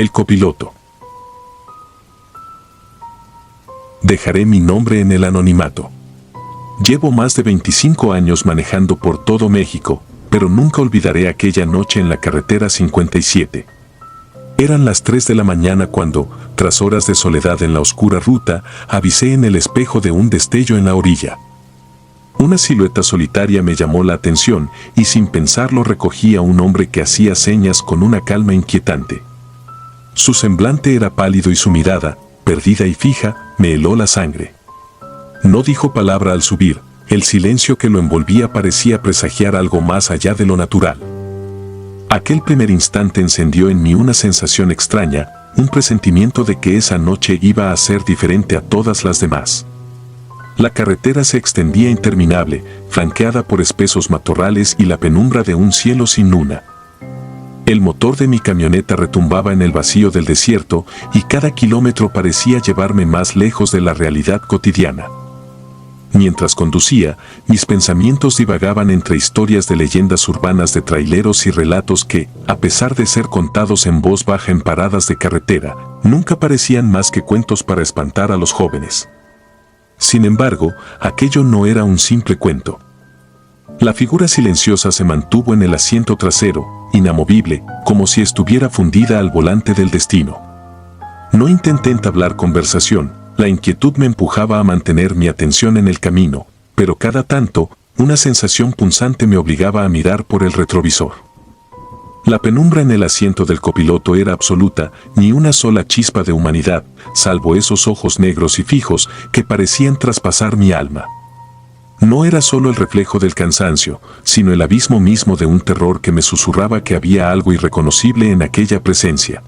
El copiloto. Dejaré mi nombre en el anonimato. Llevo más de 25 años manejando por todo México, pero nunca olvidaré aquella noche en la carretera 57. Eran las 3 de la mañana cuando, tras horas de soledad en la oscura ruta, avisé en el espejo de un destello en la orilla. Una silueta solitaria me llamó la atención y sin pensarlo recogí a un hombre que hacía señas con una calma inquietante. Su semblante era pálido y su mirada, perdida y fija, me heló la sangre. No dijo palabra al subir, el silencio que lo envolvía parecía presagiar algo más allá de lo natural. Aquel primer instante encendió en mí una sensación extraña, un presentimiento de que esa noche iba a ser diferente a todas las demás. La carretera se extendía interminable, flanqueada por espesos matorrales y la penumbra de un cielo sin luna. El motor de mi camioneta retumbaba en el vacío del desierto y cada kilómetro parecía llevarme más lejos de la realidad cotidiana. Mientras conducía, mis pensamientos divagaban entre historias de leyendas urbanas de traileros y relatos que, a pesar de ser contados en voz baja en paradas de carretera, nunca parecían más que cuentos para espantar a los jóvenes. Sin embargo, aquello no era un simple cuento. La figura silenciosa se mantuvo en el asiento trasero, inamovible, como si estuviera fundida al volante del destino. No intenté entablar conversación, la inquietud me empujaba a mantener mi atención en el camino, pero cada tanto, una sensación punzante me obligaba a mirar por el retrovisor. La penumbra en el asiento del copiloto era absoluta, ni una sola chispa de humanidad, salvo esos ojos negros y fijos que parecían traspasar mi alma. No era solo el reflejo del cansancio, sino el abismo mismo de un terror que me susurraba que había algo irreconocible en aquella presencia.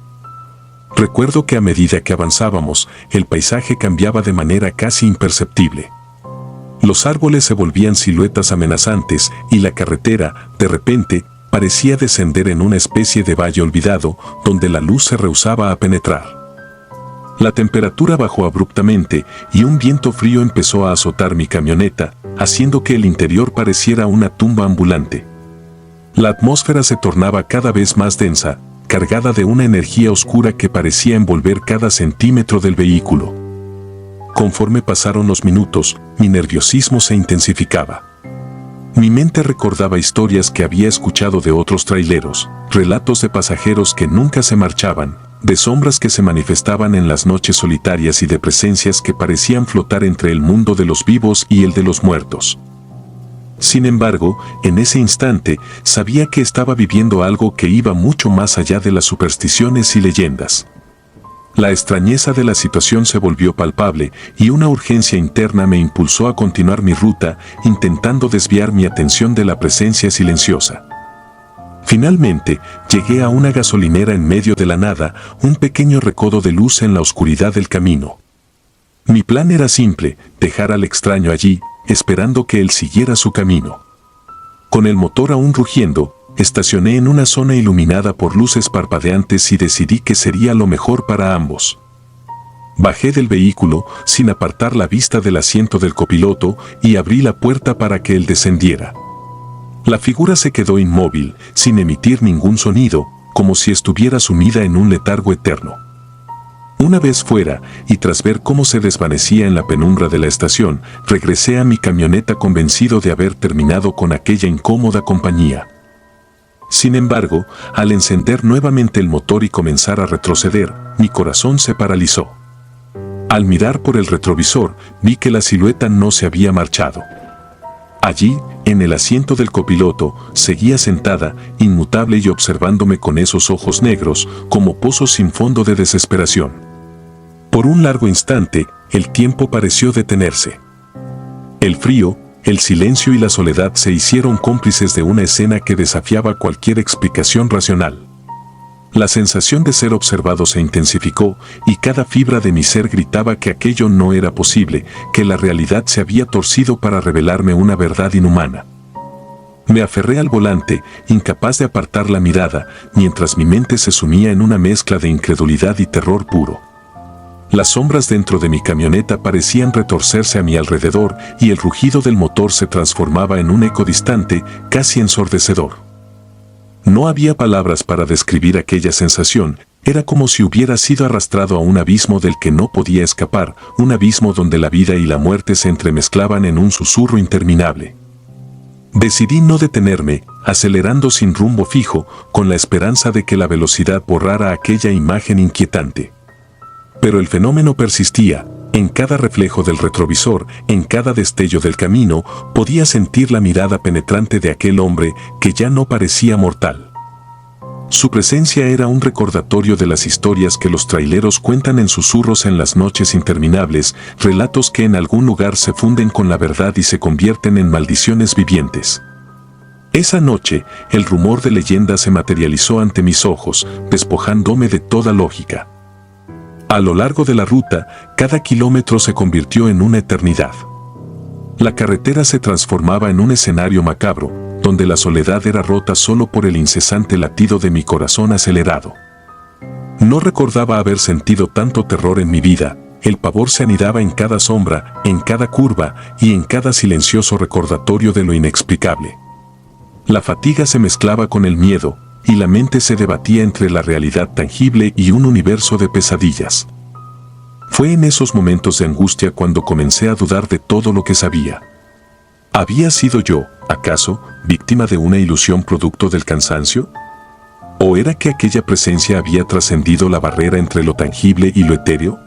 Recuerdo que a medida que avanzábamos, el paisaje cambiaba de manera casi imperceptible. Los árboles se volvían siluetas amenazantes y la carretera, de repente, parecía descender en una especie de valle olvidado, donde la luz se rehusaba a penetrar. La temperatura bajó abruptamente y un viento frío empezó a azotar mi camioneta, haciendo que el interior pareciera una tumba ambulante. La atmósfera se tornaba cada vez más densa, cargada de una energía oscura que parecía envolver cada centímetro del vehículo. Conforme pasaron los minutos, mi nerviosismo se intensificaba. Mi mente recordaba historias que había escuchado de otros traileros, relatos de pasajeros que nunca se marchaban, de sombras que se manifestaban en las noches solitarias y de presencias que parecían flotar entre el mundo de los vivos y el de los muertos. Sin embargo, en ese instante, sabía que estaba viviendo algo que iba mucho más allá de las supersticiones y leyendas. La extrañeza de la situación se volvió palpable y una urgencia interna me impulsó a continuar mi ruta, intentando desviar mi atención de la presencia silenciosa. Finalmente, llegué a una gasolinera en medio de la nada, un pequeño recodo de luz en la oscuridad del camino. Mi plan era simple, dejar al extraño allí, esperando que él siguiera su camino. Con el motor aún rugiendo, estacioné en una zona iluminada por luces parpadeantes y decidí que sería lo mejor para ambos. Bajé del vehículo, sin apartar la vista del asiento del copiloto, y abrí la puerta para que él descendiera. La figura se quedó inmóvil, sin emitir ningún sonido, como si estuviera sumida en un letargo eterno. Una vez fuera, y tras ver cómo se desvanecía en la penumbra de la estación, regresé a mi camioneta convencido de haber terminado con aquella incómoda compañía. Sin embargo, al encender nuevamente el motor y comenzar a retroceder, mi corazón se paralizó. Al mirar por el retrovisor, vi que la silueta no se había marchado. Allí, en el asiento del copiloto, seguía sentada, inmutable y observándome con esos ojos negros, como pozos sin fondo de desesperación. Por un largo instante, el tiempo pareció detenerse. El frío, el silencio y la soledad se hicieron cómplices de una escena que desafiaba cualquier explicación racional. La sensación de ser observado se intensificó y cada fibra de mi ser gritaba que aquello no era posible, que la realidad se había torcido para revelarme una verdad inhumana. Me aferré al volante, incapaz de apartar la mirada, mientras mi mente se sumía en una mezcla de incredulidad y terror puro. Las sombras dentro de mi camioneta parecían retorcerse a mi alrededor y el rugido del motor se transformaba en un eco distante, casi ensordecedor. No había palabras para describir aquella sensación, Era como si hubiera sido arrastrado a un abismo del que no podía escapar, un abismo donde la vida y la muerte se entremezclaban en un susurro interminable. Decidí no detenerme, acelerando sin rumbo fijo, con la esperanza de que la velocidad borrara aquella imagen inquietante. Pero el fenómeno persistía. En cada reflejo del retrovisor, en cada destello del camino, podía sentir la mirada penetrante de aquel hombre que ya no parecía mortal. Su presencia era un recordatorio de las historias que los traileros cuentan en susurros en las noches interminables, relatos que en algún lugar se funden con la verdad y se convierten en maldiciones vivientes. Esa noche, el rumor de leyenda se materializó ante mis ojos, despojándome de toda lógica. A lo largo de la ruta, cada kilómetro se convirtió en una eternidad. La carretera se transformaba en un escenario macabro, donde la soledad era rota solo por el incesante latido de mi corazón acelerado. No recordaba haber sentido tanto terror en mi vida. El pavor se anidaba en cada sombra, en cada curva y en cada silencioso recordatorio de lo inexplicable. La fatiga se mezclaba con el miedo, y la mente se debatía entre la realidad tangible y un universo de pesadillas. Fue en esos momentos de angustia cuando comencé a dudar de todo lo que sabía. ¿Había sido yo, acaso, víctima de una ilusión producto del cansancio? ¿O era que aquella presencia había trascendido la barrera entre lo tangible y lo etéreo?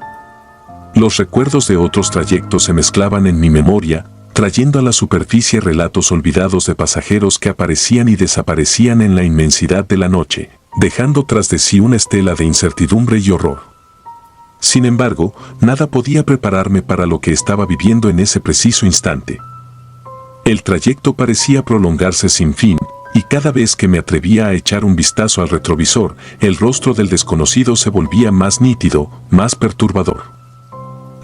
Los recuerdos de otros trayectos se mezclaban en mi memoria, trayendo a la superficie relatos olvidados de pasajeros que aparecían y desaparecían en la inmensidad de la noche, dejando tras de sí una estela de incertidumbre y horror. Sin embargo, nada podía prepararme para lo que estaba viviendo en ese preciso instante. El trayecto parecía prolongarse sin fin, y cada vez que me atrevía a echar un vistazo al retrovisor, el rostro del desconocido se volvía más nítido, más perturbador.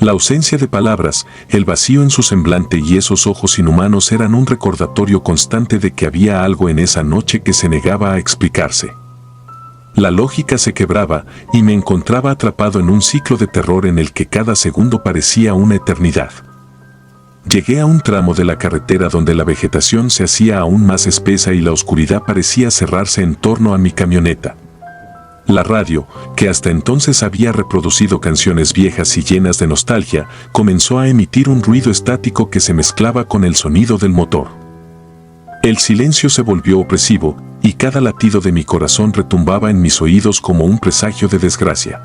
La ausencia de palabras, el vacío en su semblante y esos ojos inhumanos eran un recordatorio constante de que había algo en esa noche que se negaba a explicarse. La lógica se quebraba y me encontraba atrapado en un ciclo de terror en el que cada segundo parecía una eternidad. Llegué a un tramo de la carretera donde la vegetación se hacía aún más espesa y la oscuridad parecía cerrarse en torno a mi camioneta. La radio, que hasta entonces había reproducido canciones viejas y llenas de nostalgia, comenzó a emitir un ruido estático que se mezclaba con el sonido del motor. El silencio se volvió opresivo, y cada latido de mi corazón retumbaba en mis oídos como un presagio de desgracia.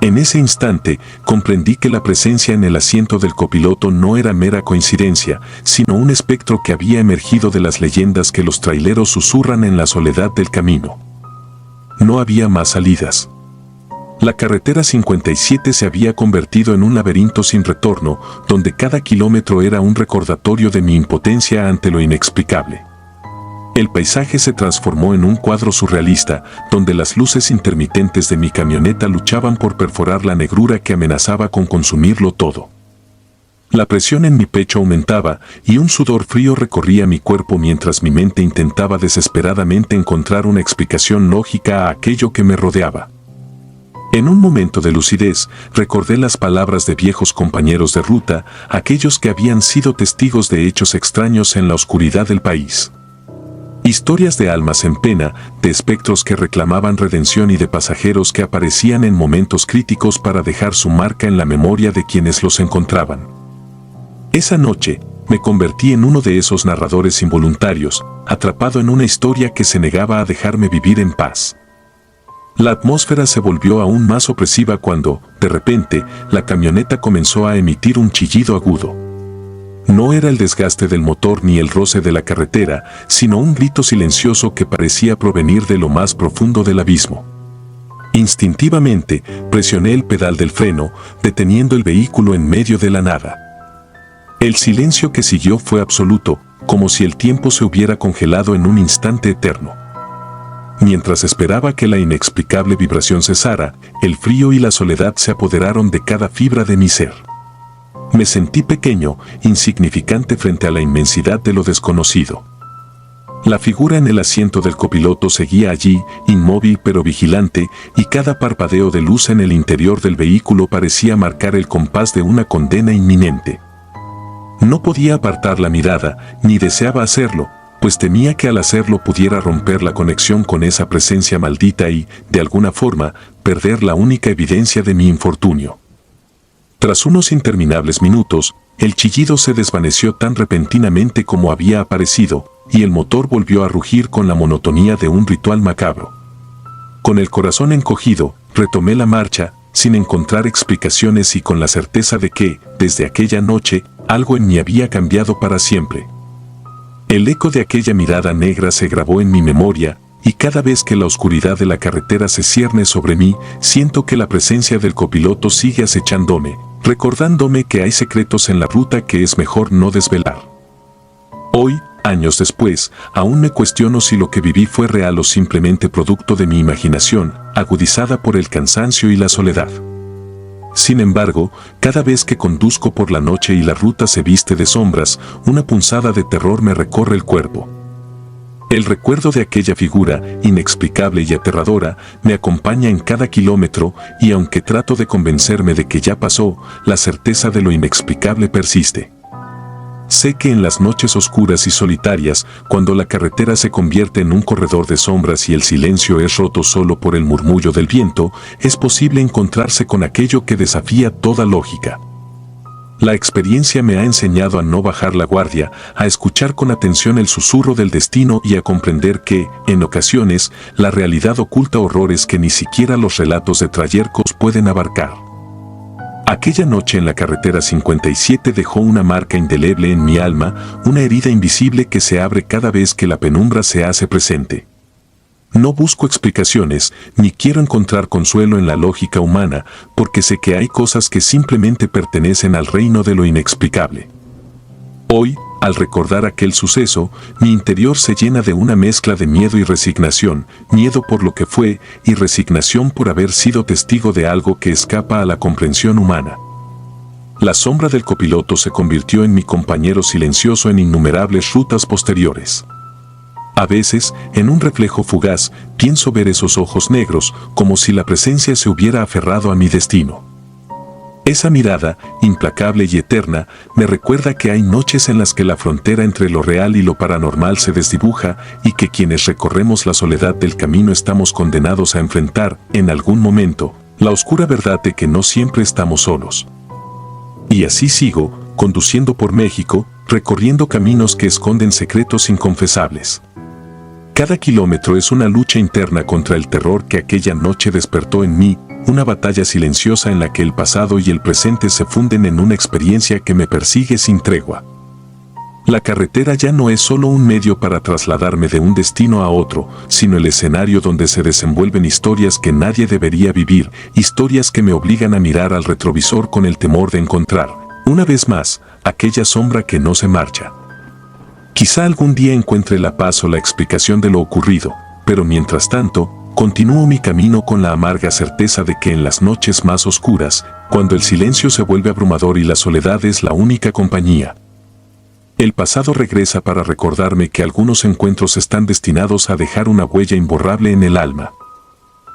En ese instante, comprendí que la presencia en el asiento del copiloto no era mera coincidencia, sino un espectro que había emergido de las leyendas que los traileros susurran en la soledad del camino. No había más salidas. La carretera 57 se había convertido en un laberinto sin retorno, donde cada kilómetro era un recordatorio de mi impotencia ante lo inexplicable. El paisaje se transformó en un cuadro surrealista, donde las luces intermitentes de mi camioneta luchaban por perforar la negrura que amenazaba con consumirlo todo. La presión en mi pecho aumentaba y un sudor frío recorría mi cuerpo mientras mi mente intentaba desesperadamente encontrar una explicación lógica a aquello que me rodeaba. En un momento de lucidez, recordé las palabras de viejos compañeros de ruta, aquellos que habían sido testigos de hechos extraños en la oscuridad del país. Historias de almas en pena, de espectros que reclamaban redención y de pasajeros que aparecían en momentos críticos para dejar su marca en la memoria de quienes los encontraban. Esa noche, me convertí en uno de esos narradores involuntarios, atrapado en una historia que se negaba a dejarme vivir en paz. La atmósfera se volvió aún más opresiva cuando, de repente, la camioneta comenzó a emitir un chillido agudo. No era el desgaste del motor ni el roce de la carretera, sino un grito silencioso que parecía provenir de lo más profundo del abismo. Instintivamente, presioné el pedal del freno, deteniendo el vehículo en medio de la nada. El silencio que siguió fue absoluto, como si el tiempo se hubiera congelado en un instante eterno. Mientras esperaba que la inexplicable vibración cesara, el frío y la soledad se apoderaron de cada fibra de mi ser. Me sentí pequeño, insignificante frente a la inmensidad de lo desconocido. La figura en el asiento del copiloto seguía allí, inmóvil pero vigilante, y cada parpadeo de luz en el interior del vehículo parecía marcar el compás de una condena inminente. No podía apartar la mirada, ni deseaba hacerlo, pues temía que al hacerlo pudiera romper la conexión con esa presencia maldita y, de alguna forma, perder la única evidencia de mi infortunio. Tras unos interminables minutos, el chillido se desvaneció tan repentinamente como había aparecido, y el motor volvió a rugir con la monotonía de un ritual macabro. Con el corazón encogido, retomé la marcha, sin encontrar explicaciones y con la certeza de que, desde aquella noche, algo en mí había cambiado para siempre. El eco de aquella mirada negra se grabó en mi memoria, y cada vez que la oscuridad de la carretera se cierne sobre mí, siento que la presencia del copiloto sigue acechándome, recordándome que hay secretos en la ruta que es mejor no desvelar. Hoy, años después, aún me cuestiono si lo que viví fue real o simplemente producto de mi imaginación, agudizada por el cansancio y la soledad. Sin embargo, cada vez que conduzco por la noche y la ruta se viste de sombras, una punzada de terror me recorre el cuerpo. El recuerdo de aquella figura, inexplicable y aterradora, me acompaña en cada kilómetro y aunque trato de convencerme de que ya pasó, la certeza de lo inexplicable persiste. Sé que en las noches oscuras y solitarias, cuando la carretera se convierte en un corredor de sombras y el silencio es roto solo por el murmullo del viento, es posible encontrarse con aquello que desafía toda lógica. La experiencia me ha enseñado a no bajar la guardia, a escuchar con atención el susurro del destino y a comprender que, en ocasiones, la realidad oculta horrores que ni siquiera los relatos de trayercos pueden abarcar. Aquella noche en la carretera 57 dejó una marca indeleble en mi alma, una herida invisible que se abre cada vez que la penumbra se hace presente. No busco explicaciones, ni quiero encontrar consuelo en la lógica humana, porque sé que hay cosas que simplemente pertenecen al reino de lo inexplicable. Hoy, al recordar aquel suceso, mi interior se llena de una mezcla de miedo y resignación, miedo por lo que fue y resignación por haber sido testigo de algo que escapa a la comprensión humana. La sombra del copiloto se convirtió en mi compañero silencioso en innumerables rutas posteriores. A veces, en un reflejo fugaz, pienso ver esos ojos negros, como si la presencia se hubiera aferrado a mi destino. Esa mirada, implacable y eterna, me recuerda que hay noches en las que la frontera entre lo real y lo paranormal se desdibuja y que quienes recorremos la soledad del camino estamos condenados a enfrentar, en algún momento, la oscura verdad de que no siempre estamos solos. Y así sigo, conduciendo por México, recorriendo caminos que esconden secretos inconfesables. Cada kilómetro es una lucha interna contra el terror que aquella noche despertó en mí, una batalla silenciosa en la que el pasado y el presente se funden en una experiencia que me persigue sin tregua. La carretera ya no es solo un medio para trasladarme de un destino a otro, sino el escenario donde se desenvuelven historias que nadie debería vivir, historias que me obligan a mirar al retrovisor con el temor de encontrar, una vez más, aquella sombra que no se marcha. Quizá algún día encuentre la paz o la explicación de lo ocurrido, pero mientras tanto, continúo mi camino con la amarga certeza de que en las noches más oscuras, cuando el silencio se vuelve abrumador y la soledad es la única compañía, el pasado regresa para recordarme que algunos encuentros están destinados a dejar una huella imborrable en el alma.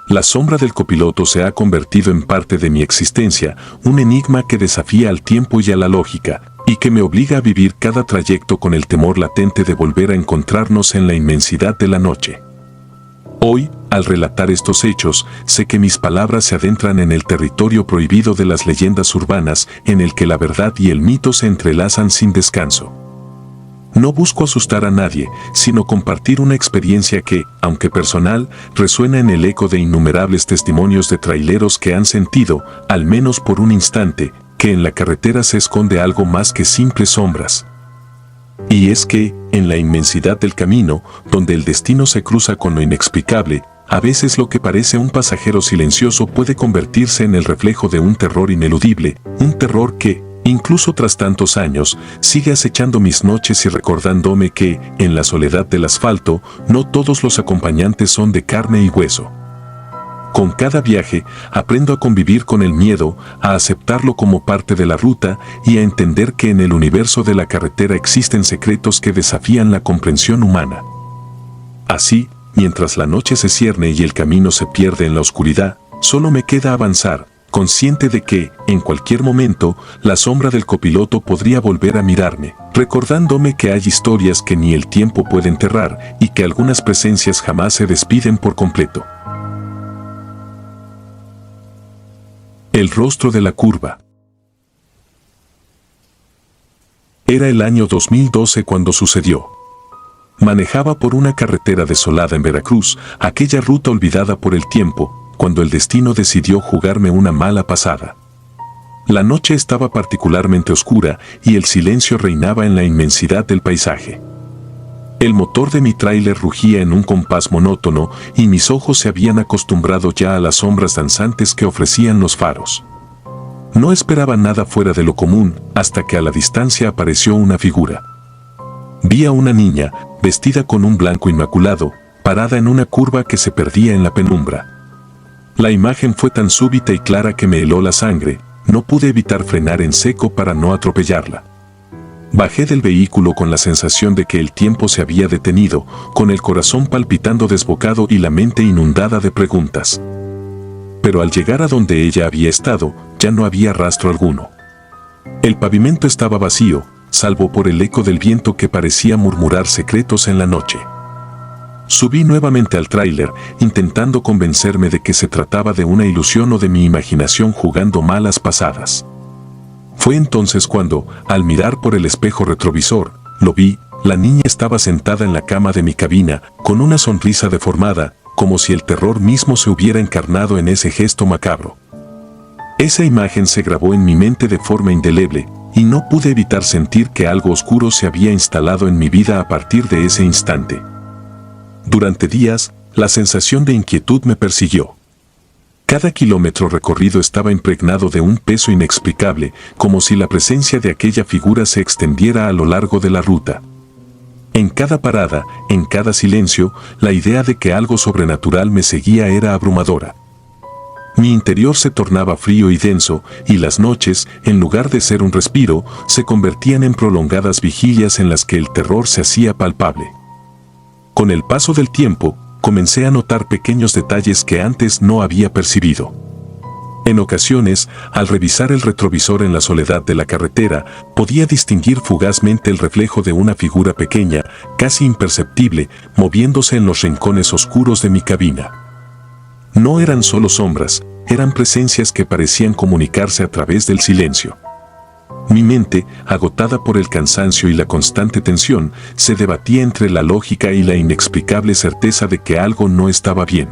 La sombra del copiloto se ha convertido en parte de mi existencia, un enigma que desafía al tiempo y a la lógica, y que me obliga a vivir cada trayecto con el temor latente de volver a encontrarnos en la inmensidad de la noche. Hoy, al relatar estos hechos, sé que mis palabras se adentran en el territorio prohibido de las leyendas urbanas, en el que la verdad y el mito se entrelazan sin descanso. No busco asustar a nadie, sino compartir una experiencia que, aunque personal, resuena en el eco de innumerables testimonios de traileros que han sentido, al menos por un instante, que en la carretera se esconde algo más que simples sombras. Y es que, en la inmensidad del camino, donde el destino se cruza con lo inexplicable, a veces lo que parece un pasajero silencioso puede convertirse en el reflejo de un terror ineludible, un terror que, incluso tras tantos años, sigue acechando mis noches y recordándome que, en la soledad del asfalto, no todos los acompañantes son de carne y hueso. Con cada viaje, aprendo a convivir con el miedo, a aceptarlo como parte de la ruta y a entender que en el universo de la carretera existen secretos que desafían la comprensión humana. Así, mientras la noche se cierne y el camino se pierde en la oscuridad, solo me queda avanzar, consciente de que, en cualquier momento, la sombra del copiloto podría volver a mirarme, recordándome que hay historias que ni el tiempo puede enterrar y que algunas presencias jamás se despiden por completo. El rostro de la curva. Era el año 2012 cuando sucedió. Manejaba por una carretera desolada en Veracruz, aquella ruta olvidada por el tiempo, cuando el destino decidió jugarme una mala pasada. La noche estaba particularmente oscura y el silencio reinaba en la inmensidad del paisaje. El motor de mi tráiler rugía en un compás monótono y mis ojos se habían acostumbrado ya a las sombras danzantes que ofrecían los faros. No esperaba nada fuera de lo común hasta que a la distancia apareció una figura. Vi a una niña, vestida con un blanco inmaculado, parada en una curva que se perdía en la penumbra. La imagen fue tan súbita y clara que me heló la sangre, no pude evitar frenar en seco para no atropellarla. Bajé del vehículo con la sensación de que el tiempo se había detenido, con el corazón palpitando desbocado y la mente inundada de preguntas. Pero al llegar a donde ella había estado, ya no había rastro alguno. El pavimento estaba vacío, salvo por el eco del viento que parecía murmurar secretos en la noche. Subí nuevamente al tráiler, intentando convencerme de que se trataba de una ilusión o de mi imaginación jugando malas pasadas. Fue entonces cuando, al mirar por el espejo retrovisor, lo vi. La niña estaba sentada en la cama de mi cabina, con una sonrisa deformada, como si el terror mismo se hubiera encarnado en ese gesto macabro. Esa imagen se grabó en mi mente de forma indeleble, y no pude evitar sentir que algo oscuro se había instalado en mi vida a partir de ese instante. Durante días, la sensación de inquietud me persiguió. Cada kilómetro recorrido estaba impregnado de un peso inexplicable, como si la presencia de aquella figura se extendiera a lo largo de la ruta. En cada parada, en cada silencio, la idea de que algo sobrenatural me seguía era abrumadora. Mi interior se tornaba frío y denso, y las noches, en lugar de ser un respiro, se convertían en prolongadas vigilias en las que el terror se hacía palpable. Con el paso del tiempo, comencé a notar pequeños detalles que antes no había percibido. En ocasiones, al revisar el retrovisor en la soledad de la carretera, podía distinguir fugazmente el reflejo de una figura pequeña, casi imperceptible, moviéndose en los rincones oscuros de mi cabina. No eran solo sombras, eran presencias que parecían comunicarse a través del silencio. Mi mente, agotada por el cansancio y la constante tensión, se debatía entre la lógica y la inexplicable certeza de que algo no estaba bien.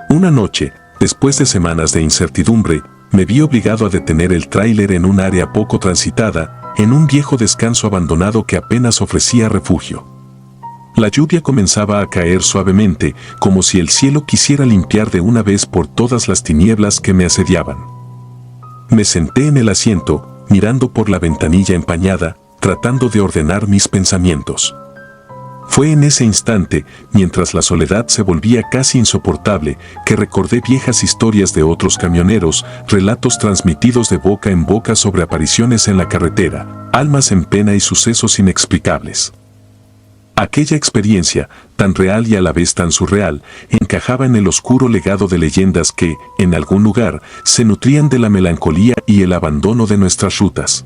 Una noche, después de semanas de incertidumbre, me vi obligado a detener el tráiler en un área poco transitada, en un viejo descanso abandonado que apenas ofrecía refugio. La lluvia comenzaba a caer suavemente, como si el cielo quisiera limpiar de una vez por todas las tinieblas que me asediaban. Me senté en el asiento, mirando por la ventanilla empañada, tratando de ordenar mis pensamientos. Fue en ese instante, mientras la soledad se volvía casi insoportable, que recordé viejas historias de otros camioneros, relatos transmitidos de boca en boca sobre apariciones en la carretera, almas en pena y sucesos inexplicables. Aquella experiencia, tan real y a la vez tan surreal, encajaba en el oscuro legado de leyendas que, en algún lugar, se nutrían de la melancolía y el abandono de nuestras rutas.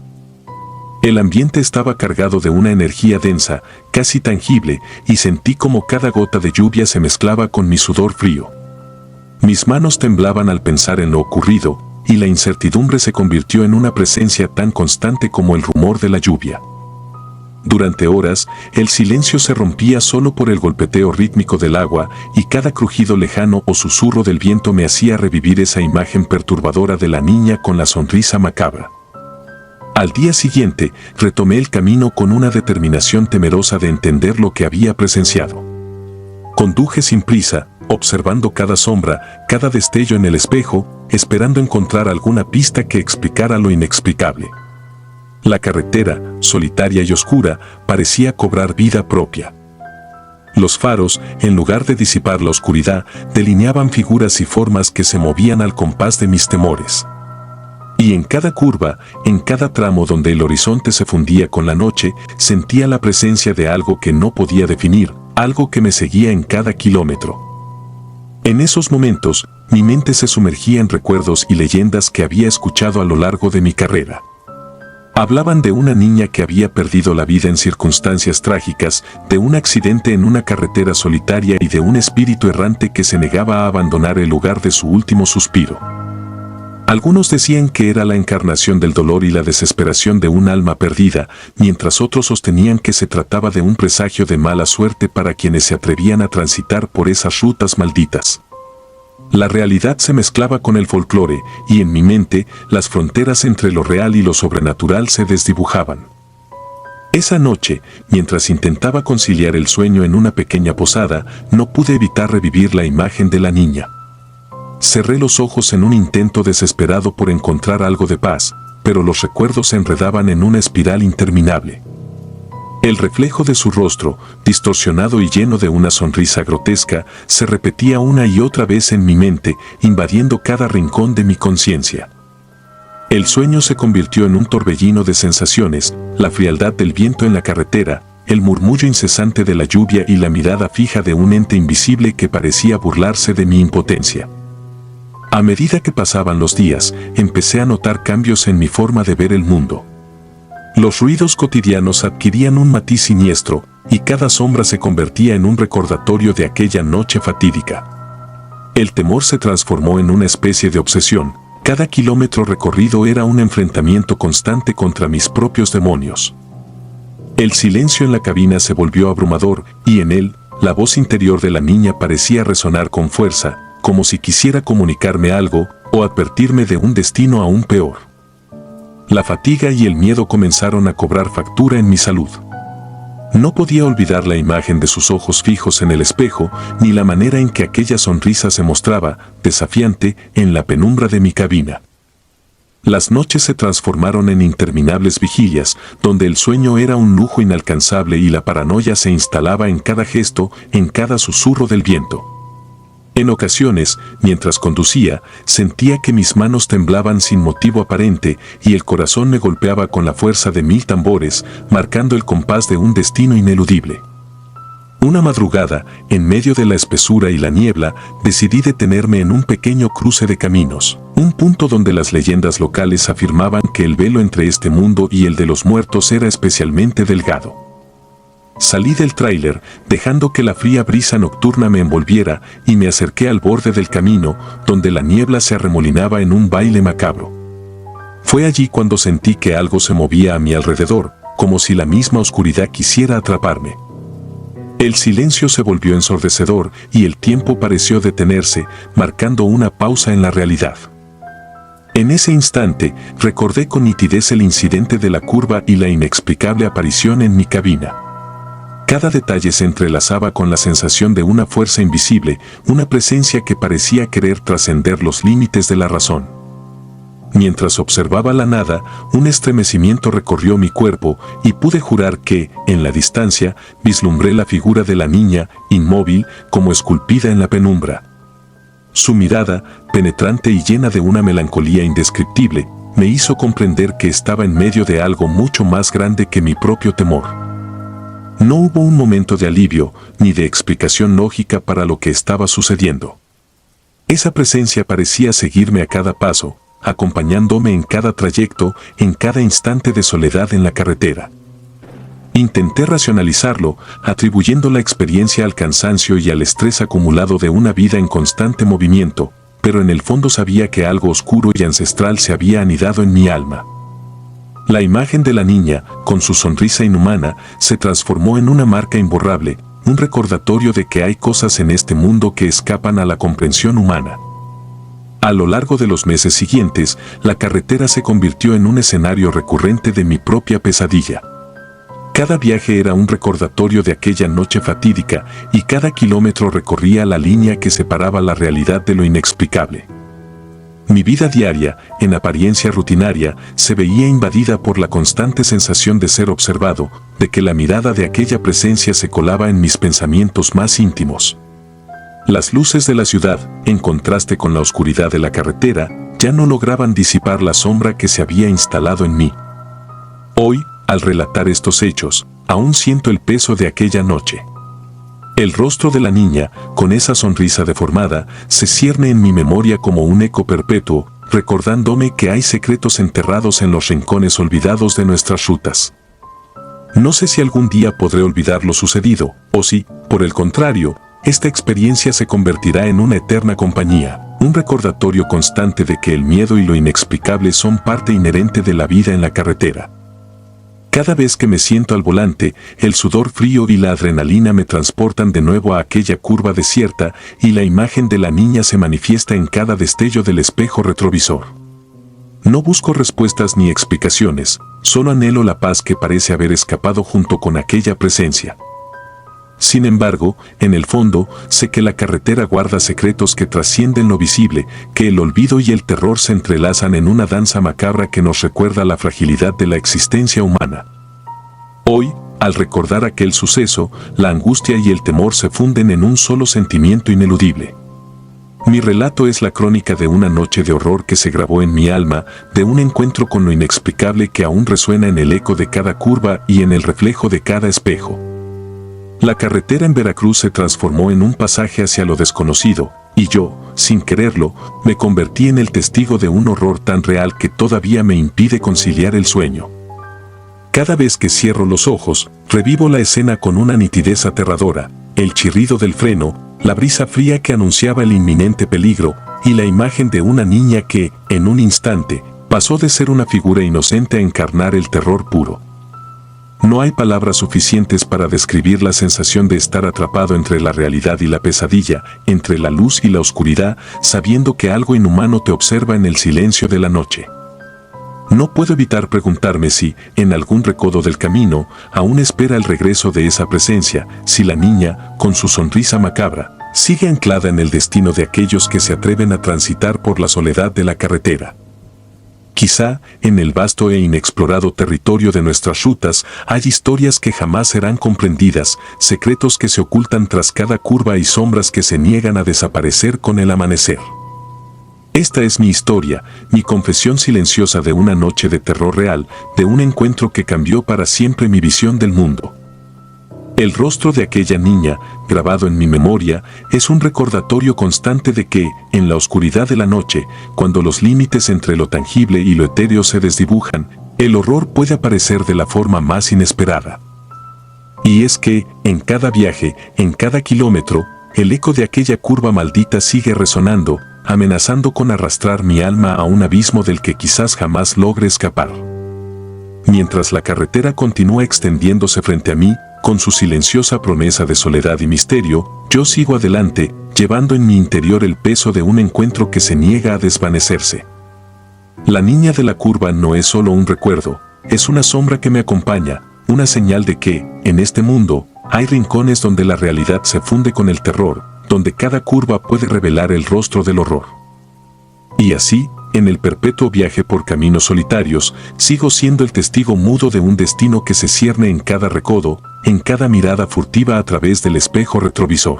El ambiente estaba cargado de una energía densa, casi tangible, y sentí como cada gota de lluvia se mezclaba con mi sudor frío. Mis manos temblaban al pensar en lo ocurrido, y la incertidumbre se convirtió en una presencia tan constante como el rumor de la lluvia. Durante horas, el silencio se rompía solo por el golpeteo rítmico del agua y cada crujido lejano o susurro del viento me hacía revivir esa imagen perturbadora de la niña con la sonrisa macabra. Al día siguiente, retomé el camino con una determinación temerosa de entender lo que había presenciado. Conduje sin prisa, observando cada sombra, cada destello en el espejo, esperando encontrar alguna pista que explicara lo inexplicable. La carretera, solitaria y oscura, parecía cobrar vida propia. Los faros, en lugar de disipar la oscuridad, delineaban figuras y formas que se movían al compás de mis temores. Y en cada curva, en cada tramo donde el horizonte se fundía con la noche, sentía la presencia de algo que no podía definir, algo que me seguía en cada kilómetro. En esos momentos, mi mente se sumergía en recuerdos y leyendas que había escuchado a lo largo de mi carrera. Hablaban de una niña que había perdido la vida en circunstancias trágicas, de un accidente en una carretera solitaria y de un espíritu errante que se negaba a abandonar el lugar de su último suspiro. Algunos decían que era la encarnación del dolor y la desesperación de un alma perdida, mientras otros sostenían que se trataba de un presagio de mala suerte para quienes se atrevían a transitar por esas rutas malditas. La realidad se mezclaba con el folclore, y en mi mente, las fronteras entre lo real y lo sobrenatural se desdibujaban. Esa noche, mientras intentaba conciliar el sueño en una pequeña posada, no pude evitar revivir la imagen de la niña. Cerré los ojos en un intento desesperado por encontrar algo de paz, pero los recuerdos se enredaban en una espiral interminable. El reflejo de su rostro, distorsionado y lleno de una sonrisa grotesca, se repetía una y otra vez en mi mente, invadiendo cada rincón de mi conciencia. El sueño se convirtió en un torbellino de sensaciones, la frialdad del viento en la carretera, el murmullo incesante de la lluvia y la mirada fija de un ente invisible que parecía burlarse de mi impotencia. A medida que pasaban los días, empecé a notar cambios en mi forma de ver el mundo. Los ruidos cotidianos adquirían un matiz siniestro, y cada sombra se convertía en un recordatorio de aquella noche fatídica. El temor se transformó en una especie de obsesión. Cada kilómetro recorrido era un enfrentamiento constante contra mis propios demonios. El silencio en la cabina se volvió abrumador, y en él, la voz interior de la niña parecía resonar con fuerza, como si quisiera comunicarme algo, o advertirme de un destino aún peor. La fatiga y el miedo comenzaron a cobrar factura en mi salud. No podía olvidar la imagen de sus ojos fijos en el espejo, ni la manera en que aquella sonrisa se mostraba, desafiante, en la penumbra de mi cabina. Las noches se transformaron en interminables vigilias, donde el sueño era un lujo inalcanzable y la paranoia se instalaba en cada gesto, en cada susurro del viento. En ocasiones, mientras conducía, sentía que mis manos temblaban sin motivo aparente y el corazón me golpeaba con la fuerza de 1000 tambores, marcando el compás de un destino ineludible. Una madrugada, en medio de la espesura y la niebla, decidí detenerme en un pequeño cruce de caminos, un punto donde las leyendas locales afirmaban que el velo entre este mundo y el de los muertos era especialmente delgado. Salí del tráiler, dejando que la fría brisa nocturna me envolviera, y me acerqué al borde del camino, donde la niebla se arremolinaba en un baile macabro. Fue allí cuando sentí que algo se movía a mi alrededor, como si la misma oscuridad quisiera atraparme. El silencio se volvió ensordecedor, y el tiempo pareció detenerse, marcando una pausa en la realidad. En ese instante, recordé con nitidez el incidente de la curva y la inexplicable aparición en mi cabina. Cada detalle se entrelazaba con la sensación de una fuerza invisible, una presencia que parecía querer trascender los límites de la razón. Mientras observaba la nada, un estremecimiento recorrió mi cuerpo y pude jurar que, en la distancia, vislumbré la figura de la niña, inmóvil, como esculpida en la penumbra. Su mirada, penetrante y llena de una melancolía indescriptible, me hizo comprender que estaba en medio de algo mucho más grande que mi propio temor. No hubo un momento de alivio, ni de explicación lógica para lo que estaba sucediendo. Esa presencia parecía seguirme a cada paso, acompañándome en cada trayecto, en cada instante de soledad en la carretera. Intenté racionalizarlo, atribuyendo la experiencia al cansancio y al estrés acumulado de una vida en constante movimiento, pero en el fondo sabía que algo oscuro y ancestral se había anidado en mi alma. La imagen de la niña, con su sonrisa inhumana, se transformó en una marca imborrable, un recordatorio de que hay cosas en este mundo que escapan a la comprensión humana. A lo largo de los meses siguientes, la carretera se convirtió en un escenario recurrente de mi propia pesadilla. Cada viaje era un recordatorio de aquella noche fatídica, y cada kilómetro recorría la línea que separaba la realidad de lo inexplicable. Mi vida diaria, en apariencia rutinaria, se veía invadida por la constante sensación de ser observado, de que la mirada de aquella presencia se colaba en mis pensamientos más íntimos. Las luces de la ciudad, en contraste con la oscuridad de la carretera, ya no lograban disipar la sombra que se había instalado en mí. Hoy, al relatar estos hechos, aún siento el peso de aquella noche. El rostro de la niña, con esa sonrisa deformada, se cierne en mi memoria como un eco perpetuo, recordándome que hay secretos enterrados en los rincones olvidados de nuestras rutas. No sé si algún día podré olvidar lo sucedido, o si, por el contrario, esta experiencia se convertirá en una eterna compañía, un recordatorio constante de que el miedo y lo inexplicable son parte inherente de la vida en la carretera. Cada vez que me siento al volante, el sudor frío y la adrenalina me transportan de nuevo a aquella curva desierta y la imagen de la niña se manifiesta en cada destello del espejo retrovisor. No busco respuestas ni explicaciones, solo anhelo la paz que parece haber escapado junto con aquella presencia. Sin embargo, en el fondo, sé que la carretera guarda secretos que trascienden lo visible, que el olvido y el terror se entrelazan en una danza macabra que nos recuerda la fragilidad de la existencia humana. Hoy, al recordar aquel suceso, la angustia y el temor se funden en un solo sentimiento ineludible. Mi relato es la crónica de una noche de horror que se grabó en mi alma, de un encuentro con lo inexplicable que aún resuena en el eco de cada curva y en el reflejo de cada espejo. La carretera en Veracruz se transformó en un pasaje hacia lo desconocido, y yo, sin quererlo, me convertí en el testigo de un horror tan real que todavía me impide conciliar el sueño. Cada vez que cierro los ojos, revivo la escena con una nitidez aterradora, el chirrido del freno, la brisa fría que anunciaba el inminente peligro, y la imagen de una niña que, en un instante, pasó de ser una figura inocente a encarnar el terror puro. No hay palabras suficientes para describir la sensación de estar atrapado entre la realidad y la pesadilla, entre la luz y la oscuridad, sabiendo que algo inhumano te observa en el silencio de la noche. No puedo evitar preguntarme si, en algún recodo del camino, aún espera el regreso de esa presencia, si la niña, con su sonrisa macabra, sigue anclada en el destino de aquellos que se atreven a transitar por la soledad de la carretera. Quizá, en el vasto e inexplorado territorio de nuestras rutas, hay historias que jamás serán comprendidas, secretos que se ocultan tras cada curva y sombras que se niegan a desaparecer con el amanecer. Esta es mi historia, mi confesión silenciosa de una noche de terror real, de un encuentro que cambió para siempre mi visión del mundo. El rostro de aquella niña, grabado en mi memoria, es un recordatorio constante de que, en la oscuridad de la noche, cuando los límites entre lo tangible y lo etéreo se desdibujan, el horror puede aparecer de la forma más inesperada. Y es que, en cada viaje, en cada kilómetro, el eco de aquella curva maldita sigue resonando, amenazando con arrastrar mi alma a un abismo del que quizás jamás logre escapar. Mientras la carretera continúa extendiéndose frente a mí, con su silenciosa promesa de soledad y misterio, yo sigo adelante, llevando en mi interior el peso de un encuentro que se niega a desvanecerse. La niña de la curva no es solo un recuerdo, es una sombra que me acompaña, una señal de que, en este mundo, hay rincones donde la realidad se funde con el terror, donde cada curva puede revelar el rostro del horror. Y así, en el perpetuo viaje por caminos solitarios, sigo siendo el testigo mudo de un destino que se cierne en cada recodo, en cada mirada furtiva a través del espejo retrovisor.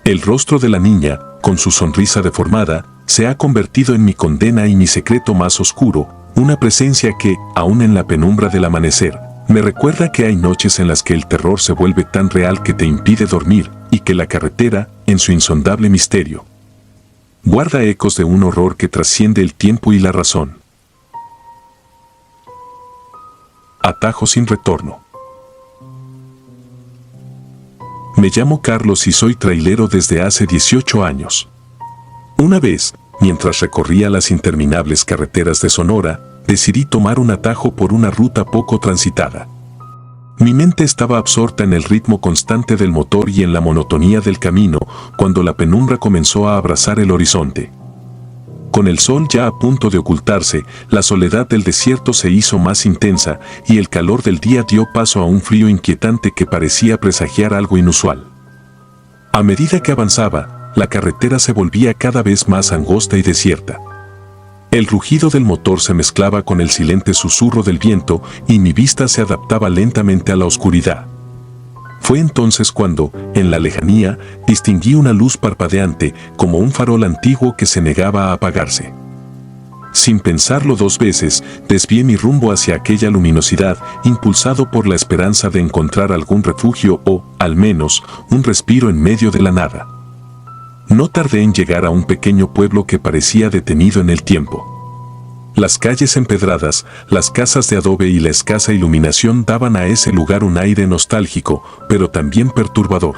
El rostro de la niña, con su sonrisa deformada, se ha convertido en mi condena y mi secreto más oscuro, una presencia que, aún en la penumbra del amanecer, me recuerda que hay noches en las que el terror se vuelve tan real que te impide dormir, y que la carretera, en su insondable misterio, guarda ecos de un horror que trasciende el tiempo y la razón. Atajo sin retorno. Me llamo Carlos y soy trailero desde hace 18 años. Una vez, mientras recorría las interminables carreteras de Sonora, decidí tomar un atajo por una ruta poco transitada. Mi mente estaba absorta en el ritmo constante del motor y en la monotonía del camino, cuando la penumbra comenzó a abrazar el horizonte. Con el sol ya a punto de ocultarse, la soledad del desierto se hizo más intensa y el calor del día dio paso a un frío inquietante que parecía presagiar algo inusual. A medida que avanzaba, la carretera se volvía cada vez más angosta y desierta. El rugido del motor se mezclaba con el silente susurro del viento y mi vista se adaptaba lentamente a la oscuridad. Fue entonces cuando, en la lejanía, distinguí una luz parpadeante como un farol antiguo que se negaba a apagarse. Sin pensarlo dos veces, desvié mi rumbo hacia aquella luminosidad, impulsado por la esperanza de encontrar algún refugio o, al menos, un respiro en medio de la nada. No tardé en llegar a un pequeño pueblo que parecía detenido en el tiempo. Las calles empedradas, las casas de adobe y la escasa iluminación daban a ese lugar un aire nostálgico, pero también perturbador.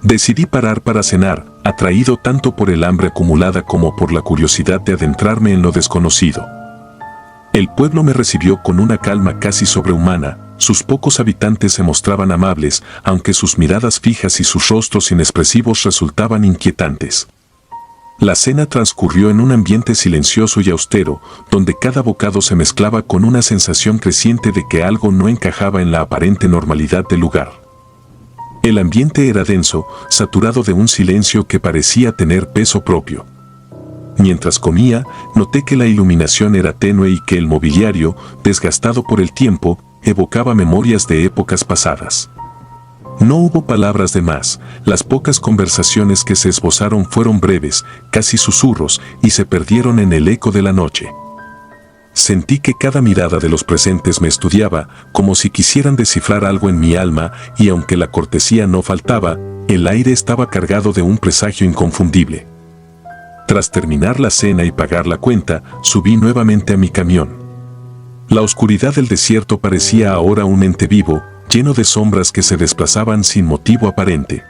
Decidí parar para cenar, atraído tanto por el hambre acumulada como por la curiosidad de adentrarme en lo desconocido. El pueblo me recibió con una calma casi sobrehumana, sus pocos habitantes se mostraban amables, aunque sus miradas fijas y sus rostros inexpresivos resultaban inquietantes. La cena transcurrió en un ambiente silencioso y austero, donde cada bocado se mezclaba con una sensación creciente de que algo no encajaba en la aparente normalidad del lugar. El ambiente era denso, saturado de un silencio que parecía tener peso propio. Mientras comía, noté que la iluminación era tenue y que el mobiliario, desgastado por el tiempo, evocaba memorias de épocas pasadas. No hubo palabras de más, las pocas conversaciones que se esbozaron fueron breves, casi susurros, y se perdieron en el eco de la noche. Sentí que cada mirada de los presentes me estudiaba, como si quisieran descifrar algo en mi alma, y aunque la cortesía no faltaba, el aire estaba cargado de un presagio inconfundible. Tras terminar la cena y pagar la cuenta, subí nuevamente a mi camión. La oscuridad del desierto parecía ahora un ente vivo, lleno de sombras que se desplazaban sin motivo aparente.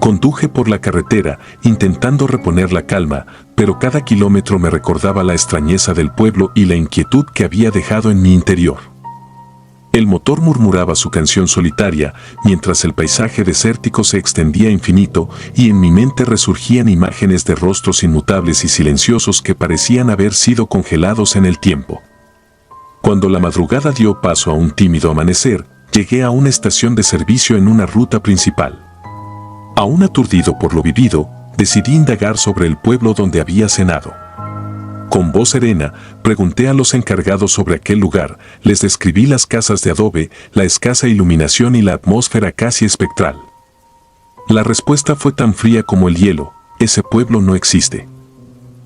Conduje por la carretera, intentando reponer la calma, pero cada kilómetro me recordaba la extrañeza del pueblo y la inquietud que había dejado en mi interior. El motor murmuraba su canción solitaria, mientras el paisaje desértico se extendía infinito y en mi mente resurgían imágenes de rostros inmutables y silenciosos que parecían haber sido congelados en el tiempo. Cuando la madrugada dio paso a un tímido amanecer, llegué a una estación de servicio en una ruta principal. Aún aturdido por lo vivido, decidí indagar sobre el pueblo donde había cenado. Con voz serena, pregunté a los encargados sobre aquel lugar, les describí las casas de adobe, la escasa iluminación y la atmósfera casi espectral. La respuesta fue tan fría como el hielo: ese pueblo no existe.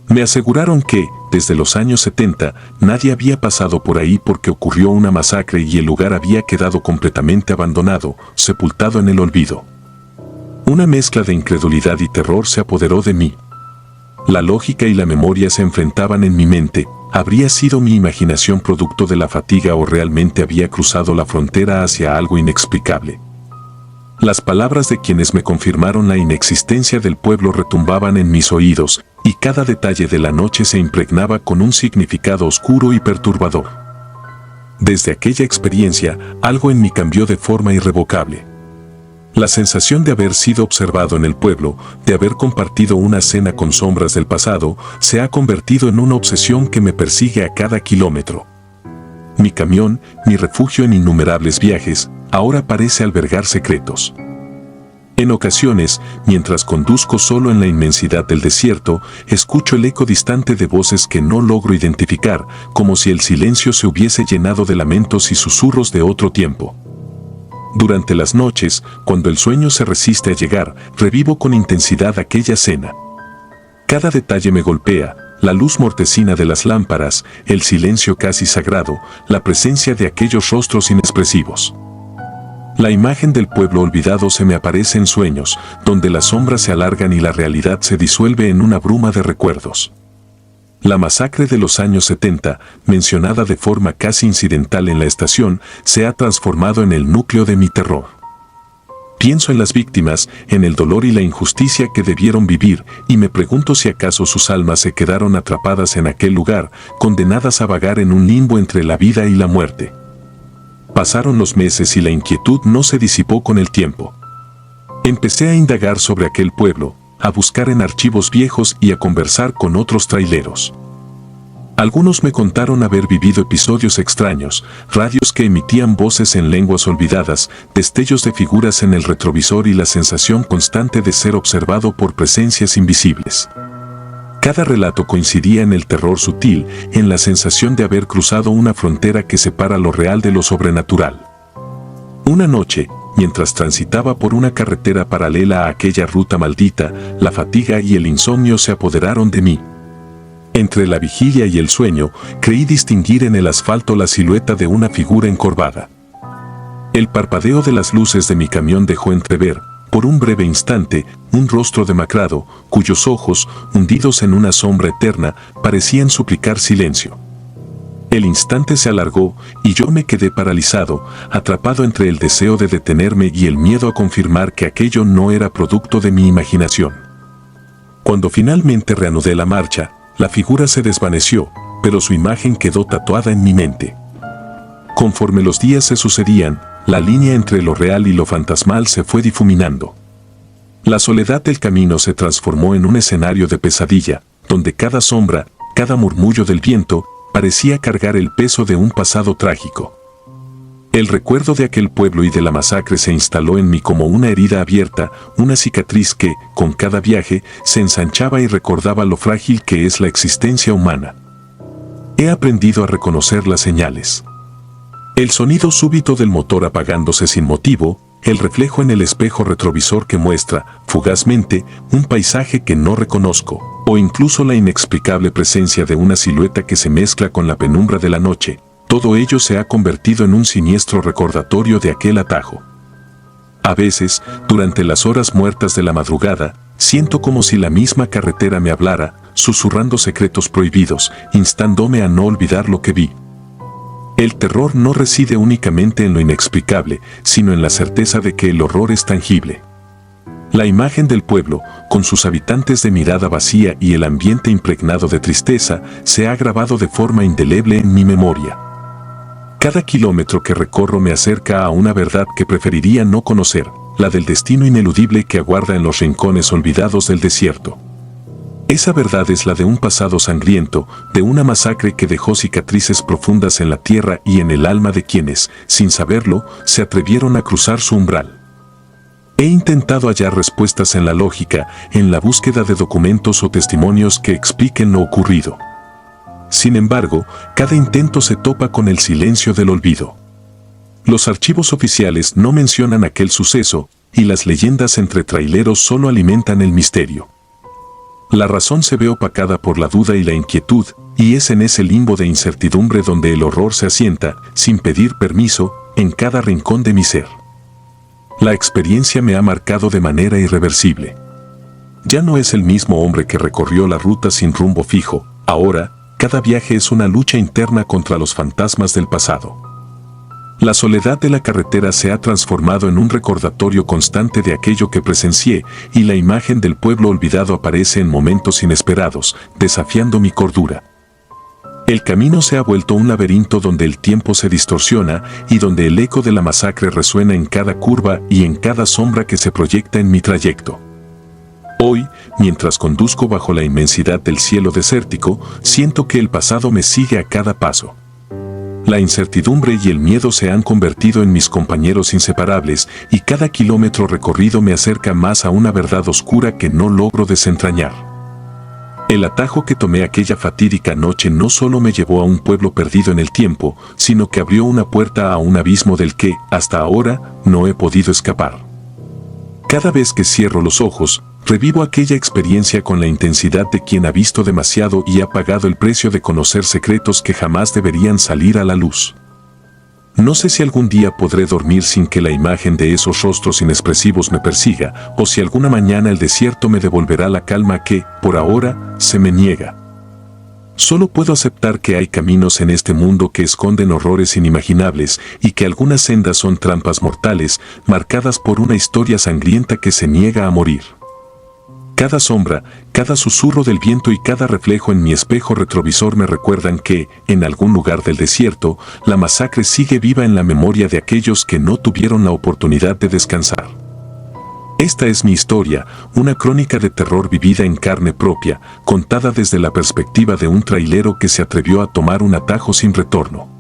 Me aseguraron que, desde los años 70, nadie había pasado por ahí porque ocurrió una masacre y el lugar había quedado completamente abandonado, sepultado en el olvido. Una mezcla de incredulidad y terror se apoderó de mí. La lógica y la memoria se enfrentaban en mi mente. ¿Habría sido mi imaginación producto de la fatiga o realmente había cruzado la frontera hacia algo inexplicable? Las palabras de quienes me confirmaron la inexistencia del pueblo retumbaban en mis oídos, y cada detalle de la noche se impregnaba con un significado oscuro y perturbador. Desde aquella experiencia, algo en mí cambió de forma irrevocable. La sensación de haber sido observado en el pueblo, de haber compartido una cena con sombras del pasado, se ha convertido en una obsesión que me persigue a cada kilómetro. Mi camión, mi refugio en innumerables viajes, ahora parece albergar secretos. En ocasiones, mientras conduzco solo en la inmensidad del desierto, escucho el eco distante de voces que no logro identificar, como si el silencio se hubiese llenado de lamentos y susurros de otro tiempo. Durante las noches, cuando el sueño se resiste a llegar, revivo con intensidad aquella cena. Cada detalle me golpea: la luz mortecina de las lámparas, el silencio casi sagrado, la presencia de aquellos rostros inexpresivos. La imagen del pueblo olvidado se me aparece en sueños, donde las sombras se alargan y la realidad se disuelve en una bruma de recuerdos. La masacre de los años 70, mencionada de forma casi incidental en la estación, se ha transformado en el núcleo de mi terror. Pienso en las víctimas, en el dolor y la injusticia que debieron vivir, y me pregunto si acaso sus almas se quedaron atrapadas en aquel lugar, condenadas a vagar en un limbo entre la vida y la muerte. Pasaron los meses y la inquietud no se disipó con el tiempo. Empecé a indagar sobre aquel pueblo, a buscar en archivos viejos y a conversar con otros traileros. Algunos me contaron haber vivido episodios extraños, radios que emitían voces en lenguas olvidadas, destellos de figuras en el retrovisor y la sensación constante de ser observado por presencias invisibles. Cada relato coincidía en el terror sutil, en la sensación de haber cruzado una frontera que separa lo real de lo sobrenatural. Una noche, mientras transitaba por una carretera paralela a aquella ruta maldita, la fatiga y el insomnio se apoderaron de mí. Entre la vigilia y el sueño, creí distinguir en el asfalto la silueta de una figura encorvada. El parpadeo de las luces de mi camión dejó entrever, por un breve instante, un rostro demacrado, cuyos ojos, hundidos en una sombra eterna, parecían suplicar silencio. El instante se alargó y yo me quedé paralizado, atrapado entre el deseo de detenerme y el miedo a confirmar que aquello no era producto de mi imaginación. Cuando finalmente reanudé la marcha, la figura se desvaneció, pero su imagen quedó tatuada en mi mente. Conforme los días se sucedían, la línea entre lo real y lo fantasmal se fue difuminando. La soledad del camino se transformó en un escenario de pesadilla, donde cada sombra, cada murmullo del viento, parecía cargar el peso de un pasado trágico. El recuerdo de aquel pueblo y de la masacre se instaló en mí como una herida abierta, una cicatriz que, con cada viaje, se ensanchaba y recordaba lo frágil que es la existencia humana. He aprendido a reconocer las señales. El sonido súbito del motor apagándose sin motivo, el reflejo en el espejo retrovisor que muestra, fugazmente, un paisaje que no reconozco, o incluso la inexplicable presencia de una silueta que se mezcla con la penumbra de la noche. Todo ello se ha convertido en un siniestro recordatorio de aquel atajo. A veces, durante las horas muertas de la madrugada, siento como si la misma carretera me hablara, susurrando secretos prohibidos, instándome a no olvidar lo que vi. El terror no reside únicamente en lo inexplicable, sino en la certeza de que el horror es tangible. La imagen del pueblo, con sus habitantes de mirada vacía y el ambiente impregnado de tristeza, se ha grabado de forma indeleble en mi memoria. Cada kilómetro que recorro me acerca a una verdad que preferiría no conocer, la del destino ineludible que aguarda en los rincones olvidados del desierto. Esa verdad es la de un pasado sangriento, de una masacre que dejó cicatrices profundas en la tierra y en el alma de quienes, sin saberlo, se atrevieron a cruzar su umbral. He intentado hallar respuestas en la lógica, en la búsqueda de documentos o testimonios que expliquen lo ocurrido. Sin embargo, cada intento se topa con el silencio del olvido. Los archivos oficiales no mencionan aquel suceso, y las leyendas entre traileros solo alimentan el misterio. La razón se ve opacada por la duda y la inquietud, y es en ese limbo de incertidumbre donde el horror se asienta, sin pedir permiso, en cada rincón de mi ser. La experiencia me ha marcado de manera irreversible. Ya no es el mismo hombre que recorrió la ruta sin rumbo fijo, ahora, cada viaje es una lucha interna contra los fantasmas del pasado. La soledad de la carretera se ha transformado en un recordatorio constante de aquello que presencié, y la imagen del pueblo olvidado aparece en momentos inesperados, desafiando mi cordura. El camino se ha vuelto un laberinto donde el tiempo se distorsiona y donde el eco de la masacre resuena en cada curva y en cada sombra que se proyecta en mi trayecto. Hoy, mientras conduzco bajo la inmensidad del cielo desértico, siento que el pasado me sigue a cada paso. La incertidumbre y el miedo se han convertido en mis compañeros inseparables, y cada kilómetro recorrido me acerca más a una verdad oscura que no logro desentrañar. El atajo que tomé aquella fatídica noche no solo me llevó a un pueblo perdido en el tiempo, sino que abrió una puerta a un abismo del que, hasta ahora, no he podido escapar. Cada vez que cierro los ojos, revivo aquella experiencia con la intensidad de quien ha visto demasiado y ha pagado el precio de conocer secretos que jamás deberían salir a la luz. No sé si algún día podré dormir sin que la imagen de esos rostros inexpresivos me persiga, o si alguna mañana el desierto me devolverá la calma que, por ahora, se me niega. Solo puedo aceptar que hay caminos en este mundo que esconden horrores inimaginables y que algunas sendas son trampas mortales, marcadas por una historia sangrienta que se niega a morir. Cada sombra, cada susurro del viento y cada reflejo en mi espejo retrovisor me recuerdan que, en algún lugar del desierto, la masacre sigue viva en la memoria de aquellos que no tuvieron la oportunidad de descansar. Esta es mi historia, una crónica de terror vivida en carne propia, contada desde la perspectiva de un trailero que se atrevió a tomar un atajo sin retorno.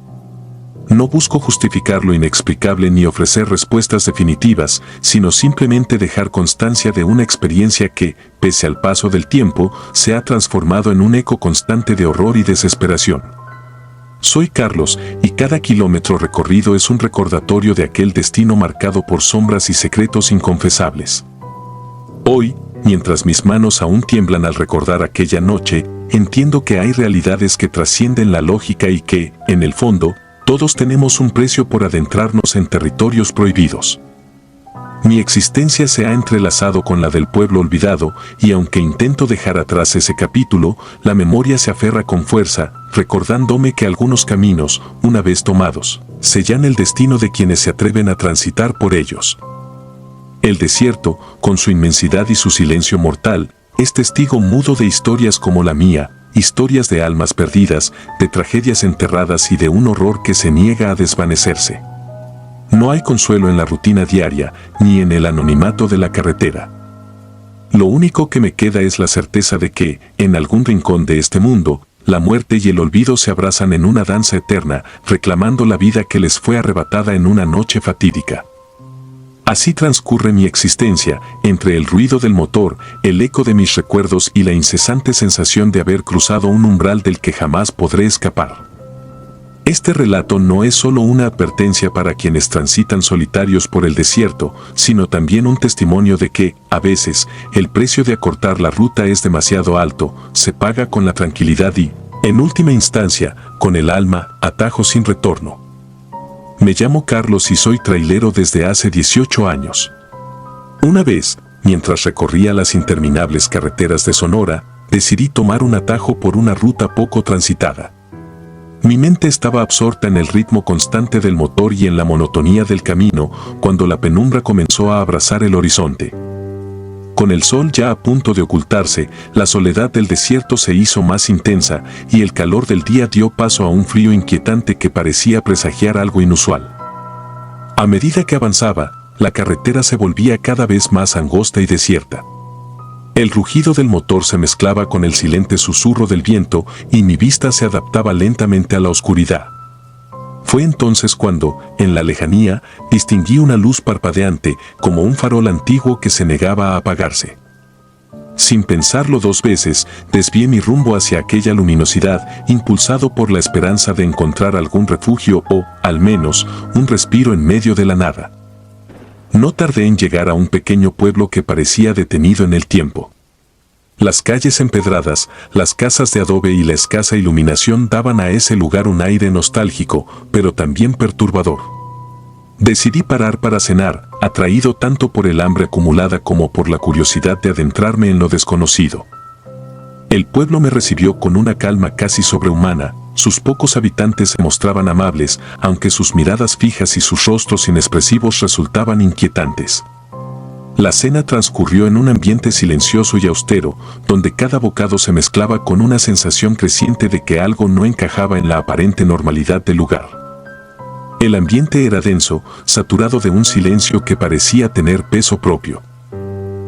No busco justificar lo inexplicable ni ofrecer respuestas definitivas, sino simplemente dejar constancia de una experiencia que, pese al paso del tiempo, se ha transformado en un eco constante de horror y desesperación. Soy Carlos, y cada kilómetro recorrido es un recordatorio de aquel destino marcado por sombras y secretos inconfesables. Hoy, mientras mis manos aún tiemblan al recordar aquella noche, entiendo que hay realidades que trascienden la lógica y que, en el fondo, todos tenemos un precio por adentrarnos en territorios prohibidos. Mi existencia se ha entrelazado con la del pueblo olvidado, y aunque intento dejar atrás ese capítulo, la memoria se aferra con fuerza, recordándome que algunos caminos, una vez tomados, sellan el destino de quienes se atreven a transitar por ellos. El desierto, con su inmensidad y su silencio mortal, es testigo mudo de historias como la mía, historias de almas perdidas, de tragedias enterradas y de un horror que se niega a desvanecerse. No hay consuelo en la rutina diaria, ni en el anonimato de la carretera. Lo único que me queda es la certeza de que, en algún rincón de este mundo, la muerte y el olvido se abrazan en una danza eterna, reclamando la vida que les fue arrebatada en una noche fatídica. Así transcurre mi existencia, entre el ruido del motor, el eco de mis recuerdos y la incesante sensación de haber cruzado un umbral del que jamás podré escapar. Este relato no es solo una advertencia para quienes transitan solitarios por el desierto, sino también un testimonio de que, a veces, el precio de acortar la ruta es demasiado alto, se paga con la tranquilidad y, en última instancia, con el alma, atajo sin retorno. Me llamo Carlos y soy trailero desde hace 18 años. Una vez, mientras recorría las interminables carreteras de Sonora, decidí tomar un atajo por una ruta poco transitada. Mi mente estaba absorta en el ritmo constante del motor y en la monotonía del camino, cuando la penumbra comenzó a abrazar el horizonte. Con el sol ya a punto de ocultarse, la soledad del desierto se hizo más intensa y el calor del día dio paso a un frío inquietante que parecía presagiar algo inusual. A medida que avanzaba, la carretera se volvía cada vez más angosta y desierta. El rugido del motor se mezclaba con el silente susurro del viento y mi vista se adaptaba lentamente a la oscuridad. Fue entonces cuando, en la lejanía, distinguí una luz parpadeante como un farol antiguo que se negaba a apagarse. Sin pensarlo dos veces, desvié mi rumbo hacia aquella luminosidad, impulsado por la esperanza de encontrar algún refugio o, al menos, un respiro en medio de la nada. No tardé en llegar a un pequeño pueblo que parecía detenido en el tiempo. Las calles empedradas, las casas de adobe y la escasa iluminación daban a ese lugar un aire nostálgico, pero también perturbador. Decidí parar para cenar, atraído tanto por el hambre acumulada como por la curiosidad de adentrarme en lo desconocido. El pueblo me recibió con una calma casi sobrehumana. Sus pocos habitantes se mostraban amables, aunque sus miradas fijas y sus rostros inexpresivos resultaban inquietantes. La cena transcurrió en un ambiente silencioso y austero, donde cada bocado se mezclaba con una sensación creciente de que algo no encajaba en la aparente normalidad del lugar. El ambiente era denso, saturado de un silencio que parecía tener peso propio.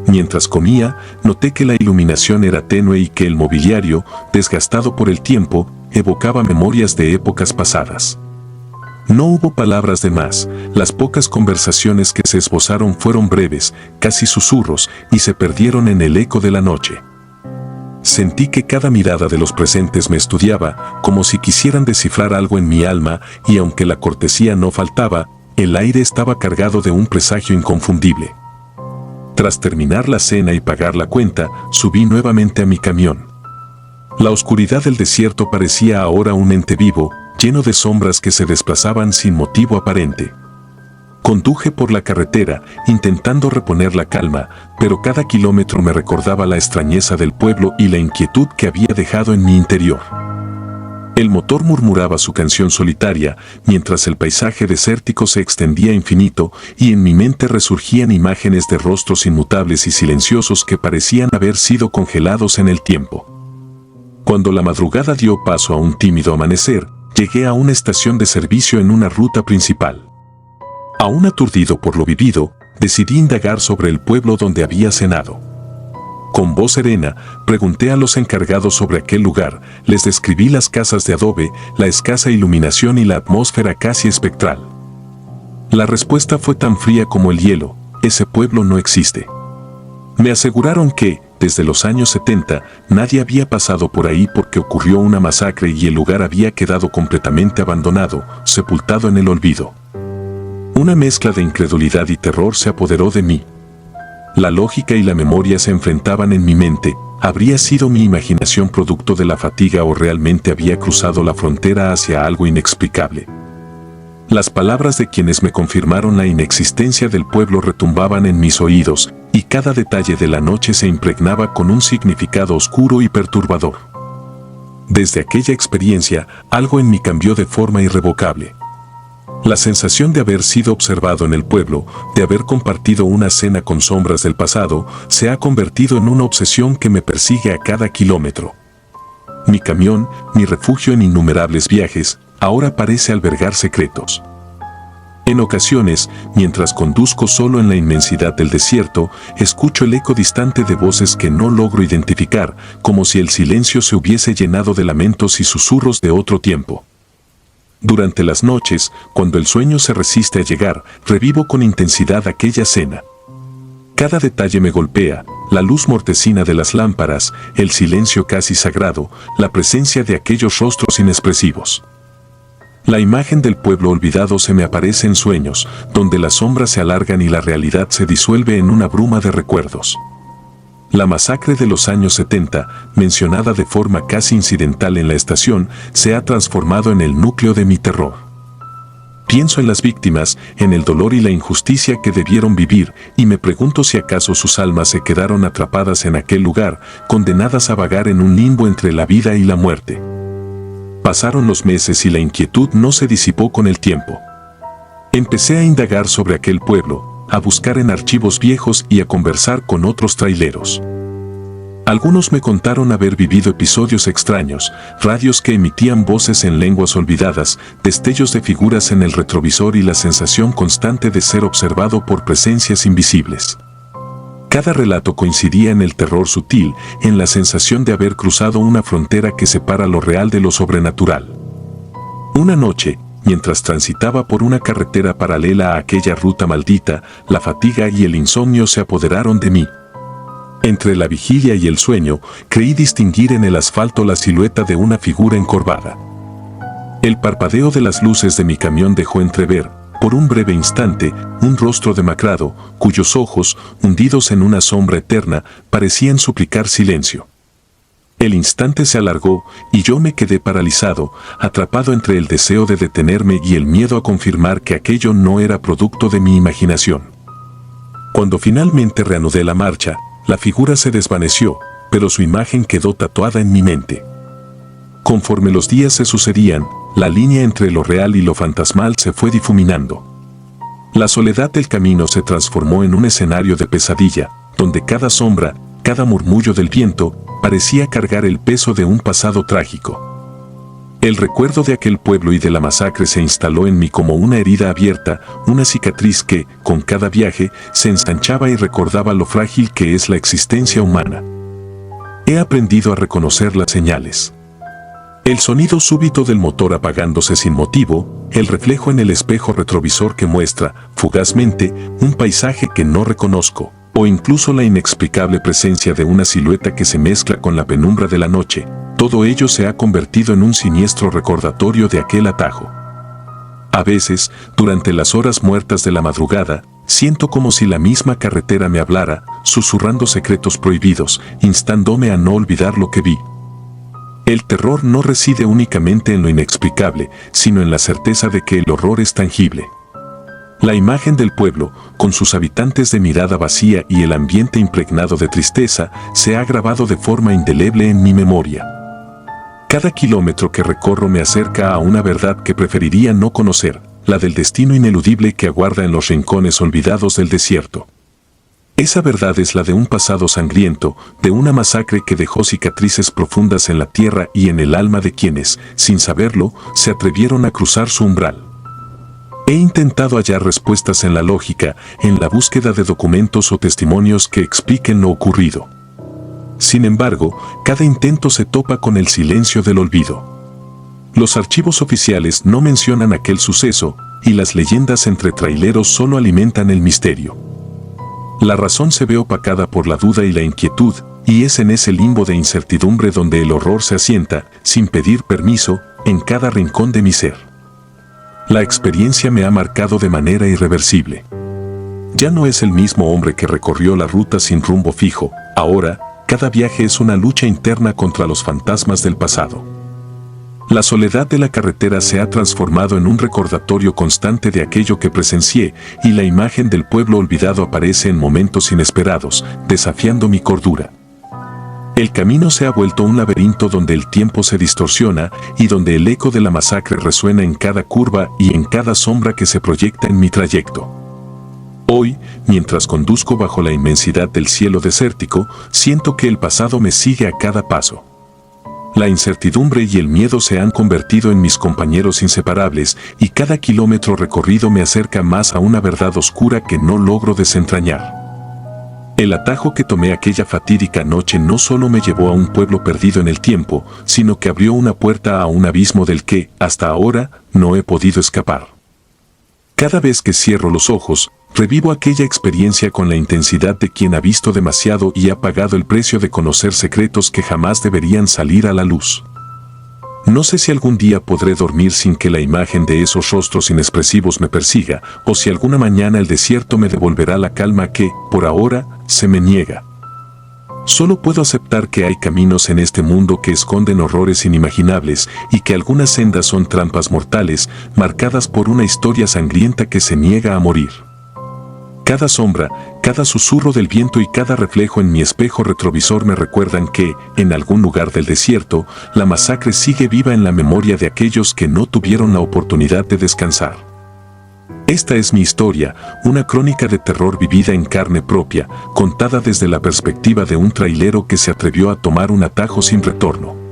Mientras comía, noté que la iluminación era tenue y que el mobiliario, desgastado por el tiempo, evocaba memorias de épocas pasadas. No hubo palabras de más, las pocas conversaciones que se esbozaron fueron breves, casi susurros, y se perdieron en el eco de la noche. Sentí que cada mirada de los presentes me estudiaba, como si quisieran descifrar algo en mi alma, y aunque la cortesía no faltaba, el aire estaba cargado de un presagio inconfundible. Tras terminar la cena y pagar la cuenta, subí nuevamente a mi camión. La oscuridad del desierto parecía ahora un ente vivo, lleno de sombras que se desplazaban sin motivo aparente. Conduje por la carretera, intentando reponer la calma, pero cada kilómetro me recordaba la extrañeza del pueblo y la inquietud que había dejado en mi interior. El motor murmuraba su canción solitaria, mientras el paisaje desértico se extendía infinito, y en mi mente resurgían imágenes de rostros inmutables y silenciosos que parecían haber sido congelados en el tiempo. Cuando la madrugada dio paso a un tímido amanecer, llegué a una estación de servicio en una ruta principal. Aún aturdido por lo vivido, decidí indagar sobre el pueblo donde había cenado. Con voz serena, pregunté a los encargados sobre aquel lugar, les describí las casas de adobe, la escasa iluminación y la atmósfera casi espectral. La respuesta fue tan fría como el hielo: ese pueblo no existe. Me aseguraron que, desde los años 70, nadie había pasado por ahí porque ocurrió una masacre y el lugar había quedado completamente abandonado, sepultado en el olvido. Una mezcla de incredulidad y terror se apoderó de mí. La lógica y la memoria se enfrentaban en mi mente. ¿Habría sido mi imaginación producto de la fatiga o realmente había cruzado la frontera hacia algo inexplicable? Las palabras de quienes me confirmaron la inexistencia del pueblo retumbaban en mis oídos, y cada detalle de la noche se impregnaba con un significado oscuro y perturbador. Desde aquella experiencia, algo en mí cambió de forma irrevocable. La sensación de haber sido observado en el pueblo, de haber compartido una cena con sombras del pasado, se ha convertido en una obsesión que me persigue a cada kilómetro. Mi camión, mi refugio en innumerables viajes, ahora parece albergar secretos. En ocasiones, mientras conduzco solo en la inmensidad del desierto, escucho el eco distante de voces que no logro identificar, como si el silencio se hubiese llenado de lamentos y susurros de otro tiempo. Durante las noches, cuando el sueño se resiste a llegar, revivo con intensidad aquella cena. Cada detalle me golpea, la luz mortecina de las lámparas, el silencio casi sagrado, la presencia de aquellos rostros inexpresivos. La imagen del pueblo olvidado se me aparece en sueños, donde las sombras se alargan y la realidad se disuelve en una bruma de recuerdos. La masacre de los años 70, mencionada de forma casi incidental en la estación, se ha transformado en el núcleo de mi terror. Pienso en las víctimas, en el dolor y la injusticia que debieron vivir, y me pregunto si acaso sus almas se quedaron atrapadas en aquel lugar, condenadas a vagar en un limbo entre la vida y la muerte. Pasaron los meses y la inquietud no se disipó con el tiempo. Empecé a indagar sobre aquel pueblo, a buscar en archivos viejos y a conversar con otros traileros. Algunos me contaron haber vivido episodios extraños, radios que emitían voces en lenguas olvidadas, destellos de figuras en el retrovisor y la sensación constante de ser observado por presencias invisibles. Cada relato coincidía en el terror sutil, en la sensación de haber cruzado una frontera que separa lo real de lo sobrenatural. Una noche, mientras transitaba por una carretera paralela a aquella ruta maldita, la fatiga y el insomnio se apoderaron de mí. Entre la vigilia y el sueño, creí distinguir en el asfalto la silueta de una figura encorvada. El parpadeo de las luces de mi camión dejó entrever, por un breve instante, un rostro demacrado, cuyos ojos, hundidos en una sombra eterna, parecían suplicar silencio. El instante se alargó y yo me quedé paralizado, atrapado entre el deseo de detenerme y el miedo a confirmar que aquello no era producto de mi imaginación. Cuando finalmente reanudé la marcha, la figura se desvaneció, pero su imagen quedó tatuada en mi mente. Conforme los días se sucedían, la línea entre lo real y lo fantasmal se fue difuminando. La soledad del camino se transformó en un escenario de pesadilla, donde cada sombra, cada murmullo del viento, parecía cargar el peso de un pasado trágico. El recuerdo de aquel pueblo y de la masacre se instaló en mí como una herida abierta, una cicatriz que, con cada viaje, se ensanchaba y recordaba lo frágil que es la existencia humana. He aprendido a reconocer las señales. El sonido súbito del motor apagándose sin motivo, el reflejo en el espejo retrovisor que muestra, fugazmente, un paisaje que no reconozco, o incluso la inexplicable presencia de una silueta que se mezcla con la penumbra de la noche, todo ello se ha convertido en un siniestro recordatorio de aquel atajo. A veces, durante las horas muertas de la madrugada, siento como si la misma carretera me hablara, susurrando secretos prohibidos, instándome a no olvidar lo que vi. El terror no reside únicamente en lo inexplicable, sino en la certeza de que el horror es tangible. La imagen del pueblo, con sus habitantes de mirada vacía y el ambiente impregnado de tristeza, se ha grabado de forma indeleble en mi memoria. Cada kilómetro que recorro me acerca a una verdad que preferiría no conocer, la del destino ineludible que aguarda en los rincones olvidados del desierto. Esa verdad es la de un pasado sangriento, de una masacre que dejó cicatrices profundas en la tierra y en el alma de quienes, sin saberlo, se atrevieron a cruzar su umbral. He intentado hallar respuestas en la lógica, en la búsqueda de documentos o testimonios que expliquen lo ocurrido. Sin embargo, cada intento se topa con el silencio del olvido. Los archivos oficiales no mencionan aquel suceso, y las leyendas entre traileros solo alimentan el misterio. La razón se ve opacada por la duda y la inquietud, y es en ese limbo de incertidumbre donde el horror se asienta, sin pedir permiso, en cada rincón de mi ser. La experiencia me ha marcado de manera irreversible. Ya no es el mismo hombre que recorrió la ruta sin rumbo fijo, ahora, cada viaje es una lucha interna contra los fantasmas del pasado. La soledad de la carretera se ha transformado en un recordatorio constante de aquello que presencié, y la imagen del pueblo olvidado aparece en momentos inesperados, desafiando mi cordura. El camino se ha vuelto un laberinto donde el tiempo se distorsiona y donde el eco de la masacre resuena en cada curva y en cada sombra que se proyecta en mi trayecto. Hoy, mientras conduzco bajo la inmensidad del cielo desértico, siento que el pasado me sigue a cada paso. La incertidumbre y el miedo se han convertido en mis compañeros inseparables y cada kilómetro recorrido me acerca más a una verdad oscura que no logro desentrañar. El atajo que tomé aquella fatídica noche no solo me llevó a un pueblo perdido en el tiempo, sino que abrió una puerta a un abismo del que, hasta ahora, no he podido escapar. Cada vez que cierro los ojos, revivo aquella experiencia con la intensidad de quien ha visto demasiado y ha pagado el precio de conocer secretos que jamás deberían salir a la luz. No sé si algún día podré dormir sin que la imagen de esos rostros inexpresivos me persiga, o si alguna mañana el desierto me devolverá la calma que, por ahora, se me niega. Solo puedo aceptar que hay caminos en este mundo que esconden horrores inimaginables y que algunas sendas son trampas mortales, marcadas por una historia sangrienta que se niega a morir. Cada sombra, cada susurro del viento y cada reflejo en mi espejo retrovisor me recuerdan que, en algún lugar del desierto, la masacre sigue viva en la memoria de aquellos que no tuvieron la oportunidad de descansar. Esta es mi historia, una crónica de terror vivida en carne propia, contada desde la perspectiva de un trailero que se atrevió a tomar un atajo sin retorno.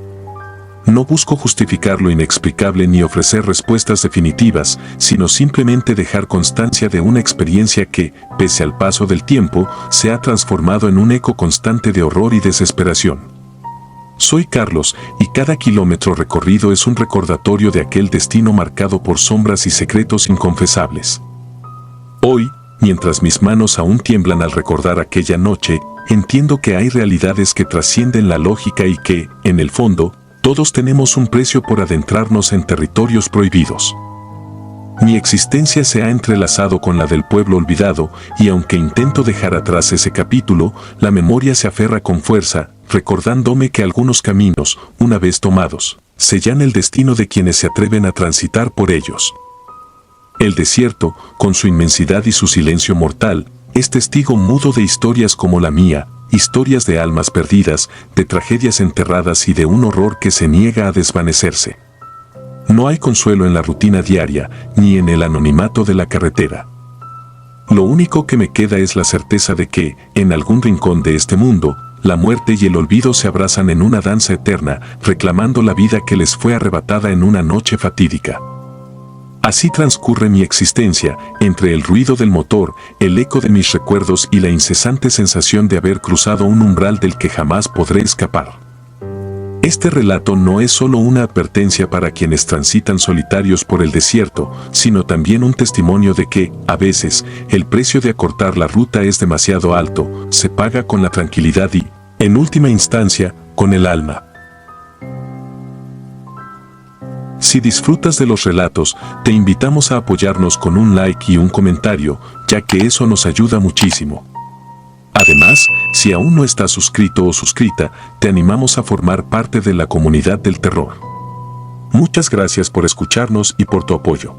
No busco justificar lo inexplicable ni ofrecer respuestas definitivas, sino simplemente dejar constancia de una experiencia que, pese al paso del tiempo, se ha transformado en un eco constante de horror y desesperación. Soy Carlos, y cada kilómetro recorrido es un recordatorio de aquel destino marcado por sombras y secretos inconfesables. Hoy, mientras mis manos aún tiemblan al recordar aquella noche, entiendo que hay realidades que trascienden la lógica y que, en el fondo, todos tenemos un precio por adentrarnos en territorios prohibidos. Mi existencia se ha entrelazado con la del pueblo olvidado, y aunque intento dejar atrás ese capítulo, la memoria se aferra con fuerza, recordándome que algunos caminos, una vez tomados, sellan el destino de quienes se atreven a transitar por ellos. El desierto, con su inmensidad y su silencio mortal, es testigo mudo de historias como la mía, historias de almas perdidas, de tragedias enterradas y de un horror que se niega a desvanecerse. No hay consuelo en la rutina diaria, ni en el anonimato de la carretera. Lo único que me queda es la certeza de que, en algún rincón de este mundo, la muerte y el olvido se abrazan en una danza eterna, reclamando la vida que les fue arrebatada en una noche fatídica. Así transcurre mi existencia, entre el ruido del motor, el eco de mis recuerdos y la incesante sensación de haber cruzado un umbral del que jamás podré escapar. Este relato no es solo una advertencia para quienes transitan solitarios por el desierto, sino también un testimonio de que, a veces, el precio de acortar la ruta es demasiado alto, se paga con la tranquilidad y, en última instancia, con el alma. Si disfrutas de los relatos, te invitamos a apoyarnos con un like y un comentario, ya que eso nos ayuda muchísimo. Además, si aún no estás suscrito o suscrita, te animamos a formar parte de la comunidad del terror. Muchas gracias por escucharnos y por tu apoyo.